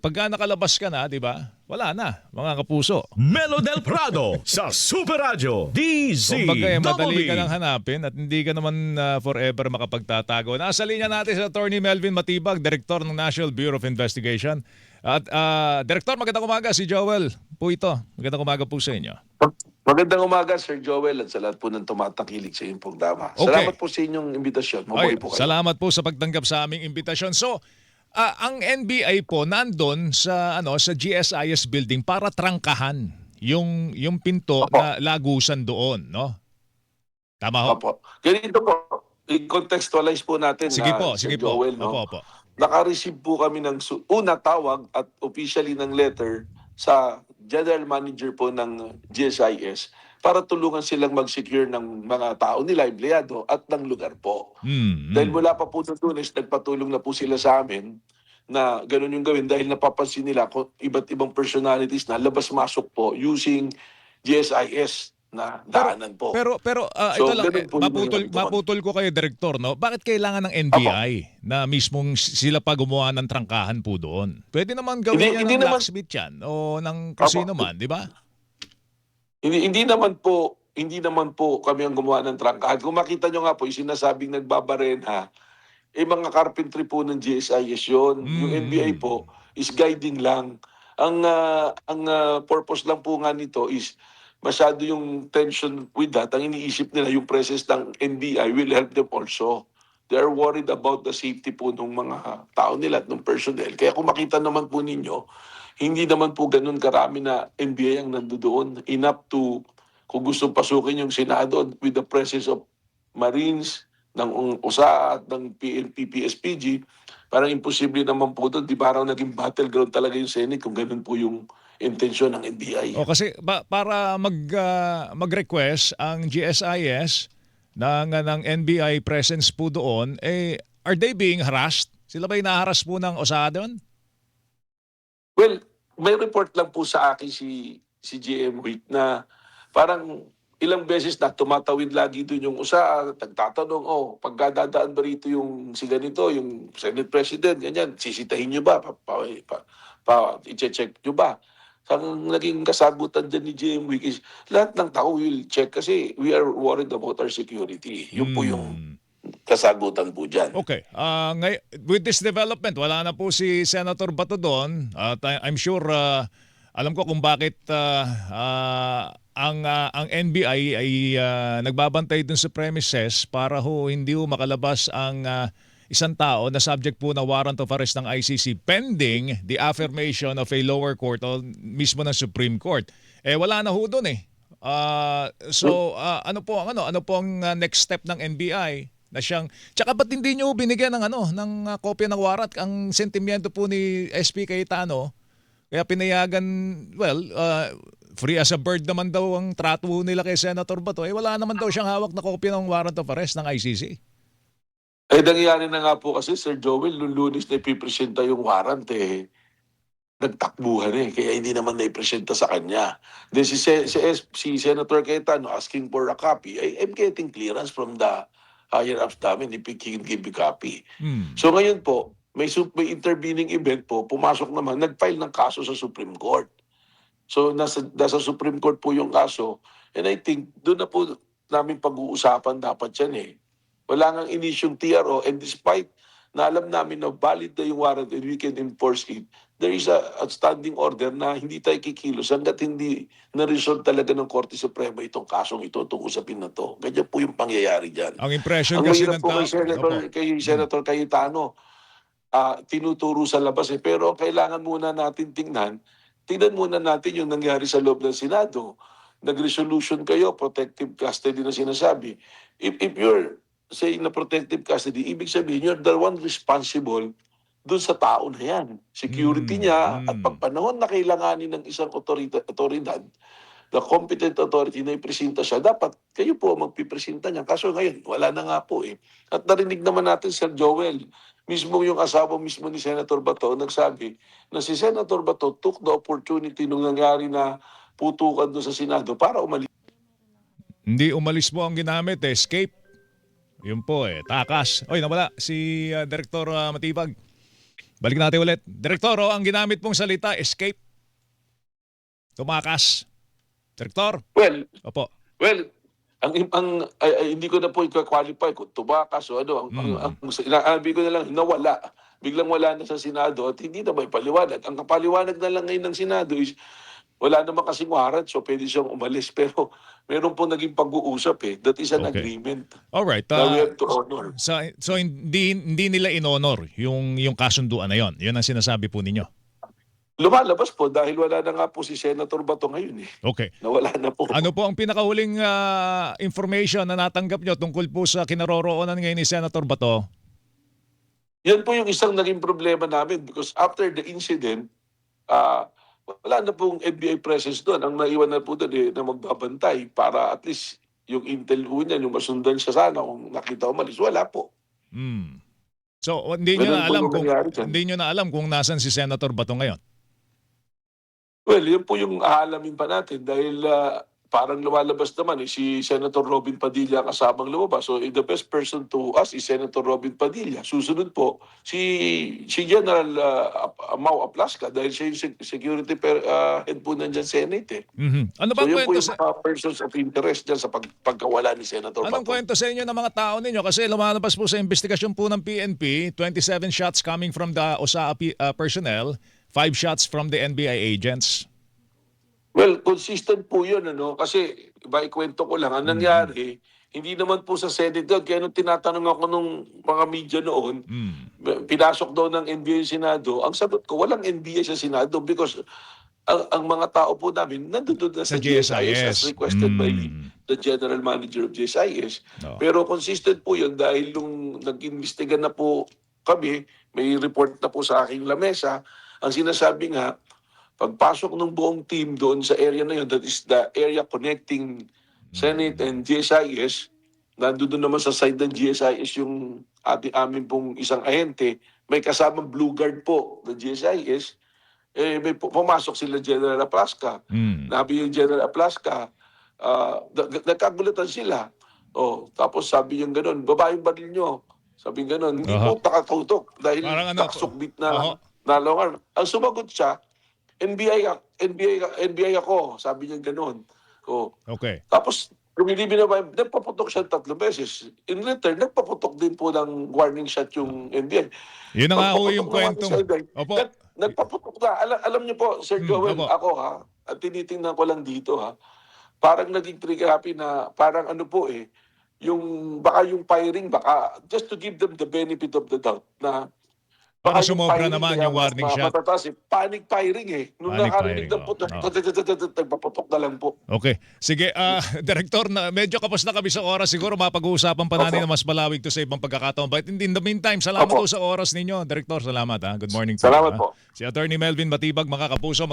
Pagka nakalabas ka na, di ba? Wala na, mga kapuso. Melo del Prado sa Super Radio Kumbaga, madali DZWB. ka lang hanapin at hindi ka naman forever makapagtatago. Nasa linya natin si Attorney Melvin Matibag, Direktor ng National Bureau of Investigation. At Direktor, magandang umaga. Si Joel po ito. Magandang umaga po sa inyo. Magandang umaga, Sir Joel, at sa lahat po ng tumatakilig sa inyong programa. Okay. Salamat po sa inyong imbitasyon. Mabuhay po kayo. Salamat po sa pagtanggap sa aming imbitasyon. So, ang NBI po nandun sa sa GSIS building para trangkahan yung pinto Opo. na lagusan doon, no? Tama ho? Opo. Ganito po, i-contextualize po natin Sige na po, Sir sige po. Joel, no? Opo, opo. Naka-receive po kami ng una tawag at officially ng letter sa General Manager po ng GSIS para tulungan silang mag-secure ng mga tao nila, empleyado, at ng lugar po. Dahil mula pa po noong Lunes, nagpatulong na po sila sa amin na ganun yung gawin dahil napapansin nila kung iba't ibang personalities na labas-masok po using GSIS na daanan po. Pero So, ito lang, ganun po yung nangyari doon. maputol ko kayo, Direktor, no? Bakit kailangan ng NBI na mismong sila pa gumawa ng trangkahan po doon? Pwede naman gawin Hindi yan ng naman- locksmith yan o ng kusino man, di ba? Hindi naman po kami ang gumawa ng trangkahan. Kung makita nyo nga po, yung sinasabing nagbabarena, mga carpentry po ng GSIS yun. Yung NBI po is guiding lang. Ang purpose lang po nga nito is masyado yung tension with that. Ang iniisip nila, yung presence ng NBI will help them also. They are worried about the safety po ng mga tao nila at ng personnel. Kaya kung makita naman po ninyo, hindi naman po ganun karami na NBI ang nandoon. Enough to, kung gusto pasukin yung Senado with the presence of Marines, ng USA at ng PNP, PSPG, parang imposible naman po doon. Di ba raw naging battleground talaga yung Senate kung ganun po yung intensyon ng NBI. O kasi para mag-request ang GSIS ng NBI presence po doon, are they being harassed? Sila ba hinaharas po ng OSA doon? Well, may report lang po sa akin si GM Week na parang ilang beses na tumatawid lagi doon yung USA, nagtatanong, pagkadadaan ba rito yung si ganito, yung Senate President, ganyan, sisitahin nyo ba? I-check nyo ba? Ang naging kasagutan dyan ni GM Week is lahat ng tao will check kasi we are worried about our security. Yun po yung kasagutan po dyan. Okay. With this development, wala na po si Senator Bato doon. At I'm sure alam ko kung bakit ang NBI ay nagbabantay dun sa premises para hindi makalabas ang isang tao na subject po na warrant of arrest ng ICC pending the affirmation of a lower court o mismo ng Supreme Court. Wala na ho doon eh. Ano po ang next step ng NBI? Na siyang tsaka ba't hindi niyo binigyan ng kopya ng warrant ang sentimiento po ni SP Cayetano? Kaya pinayagan, free as a bird naman daw ang trato nila kay Senator Bato. Wala naman daw siyang hawak na kopya ng warrant of arrest ng ICC. Nangyari na nga po kasi, Sir Joel, nung Lunes na ipipresenta yung warrant, nagtakbuhan kaya hindi naman na-ipresenta sa kanya. Then si Senator Cayetano asking for a copy. I'm getting clearance from the higher-ups namin if he can give a copy. So ngayon po, may intervening event po, pumasok naman, nag-file ng kaso sa Supreme Court. So nasa Supreme Court po yung kaso, and I think doon na po namin pag-uusapan dapat yan Wala ngang inisyong TRO, and despite na alam namin na valid na yung warrant and we can enforce it, there is a outstanding order na hindi tayo kikilos hanggat hindi na-resolve talaga ng Korte Suprema itong kasong ito, itong usapin na to. Ganyan po yung pangyayari dyan. Ang impression Ang kasi mahirap ng po tao. kay Senator Cayetano, tinuturo sa labas pero kailangan muna natin tingnan muna natin yung nangyari sa loob ng Senado. Nag-resolution kayo, protective custody na sinasabi. If you're saying na protective custody, ibig sabihin you're the one responsible doon sa tao na yan. Security niya at pagpanahon na kailanganin ng isang otoridad, the competent authority na ipresenta siya, dapat kayo po magpipresenta niya. Kaso ngayon, wala na nga po At narinig naman natin, Sir Joel, mismo yung asawa mismo ni Senator Bato, nagsabi na si Senator Bato took the opportunity nung nangyari na putukan doon sa Senado para umalis. Hindi umalis po ang ginamit, escape. Yun po takas. Nawala si Director Matibag. Balik natin ulit. Direktor, ang ginamit pong salita, escape. Tumakas. Direktor? Well, Opo. hindi ko na po i-qualify kung tumakas o ano. Ang sinabi ko na lang, nawala. Biglang wala na sa Senado at hindi na may paliwanag. Ang kapaliwanag na lang ngayon ng Senado is wala naman kasing warrant, so pwede siyang umalis. Pero meron po naging pag-uusap eh. That is an Okay. agreement Alright. na we have to honor. So hindi nila inonor yung kasunduan na yon. Yun ang sinasabi po ninyo. Lumalabas po dahil wala na nga po si Senator Bato ngayon eh. Okay. Nawala na po. Ano po ang pinakahuling information na natanggap nyo tungkol po sa kinaroroonan ngayon ni Senator Bato? Yan po yung isang naging problema namin because after the incident, wala na pong NBI presence doon. Ang naiwan na po doon na magbabantay para at least yung intel po niya, yung masundan siya sana kung nakita umalis. Wala po. Hmm. So hindi nyo Ganun na po alam yung kung nangyari dyan. hindi nyo na alam kung nasan si Senator Bato ngayon. Well, yun po yung aalamin pa natin dahil parang lumalabas naman si Senator Robin Padilla kasamang lumabas. So the best person to us is Senator Robin Padilla. Susunod po si General Mau Aplasca dahil siya yung security head po nandyan Senate eh. Mhm. Ano ba So yun po kwento yung mga persons of interest dyan sa pagkawala ni Senator Anong Bato. kwento sa inyo ng mga tao ninyo? Kasi lumalabas po sa investigasyon po ng PNP, 27 shots coming from the OSA personnel, 5 shots from the NBI agents. Well, consistent po yun, kasi iba ikwento ko lang, ang nangyari, hindi naman po sa Senate doon, kaya nung tinatanong ako nung mga media noon, pinasok daw ng NBI yung Senado, ang sagot ko, walang NBI sa Senado because ang mga tao po namin nandun na sa GSIS as requested by the General Manager of GSIS. No. Pero consistent po yun dahil nung nag-imbestiga na po kami, may report na po sa aking lamesa, ang sinasabi nga, pagpasok ng buong team doon sa area na yun, that is the area connecting Senate and GSIS, nandun naman sa side ng GSIS yung amin pong isang ahente, may kasamang blue guard po ng GSIS, may pumasok sila General Aplasca. Nabi yung General Aplasca, nagkagulatan sila. Tapos sabi yung ganun, baba yung baril nyo. Sabi yung ganun, hindi po takatutok dahil Parang ano, takasukbit na nalongan. Ang sumagot siya, NBI ako. Sabi niya gano'n. Okay. Tapos, lumilibin na nagpaputok siya 3 beses. In return, nagpaputok din po ng warning shot yung NBI. Yun na nga ho Pagpaputok yung naman kwento. sa NBI, Opo. Nagpaputok na. Alam niyo po, Sir Joel, opo. ako at tinitingnan ko lang dito parang naging trigger happy na parang ano po baka yung firing, baka just to give them the benefit of the doubt na Baka yung sumobra firing naman kaya yung warning mas shot. matataas panic firing Nung Panic nakarinig firing, ng putok, nagpaputok na lang po. Okay. Sige, Director, medyo kapos na kami sa oras. Siguro mapag-uusapan pa natin na mas malawig to sa ibang pagkakataon. But in the meantime, salamat po sa oras ninyo. Director, salamat. Good morning po. Salamat po. Si Attorney Melvin Batibag, mga kapuso.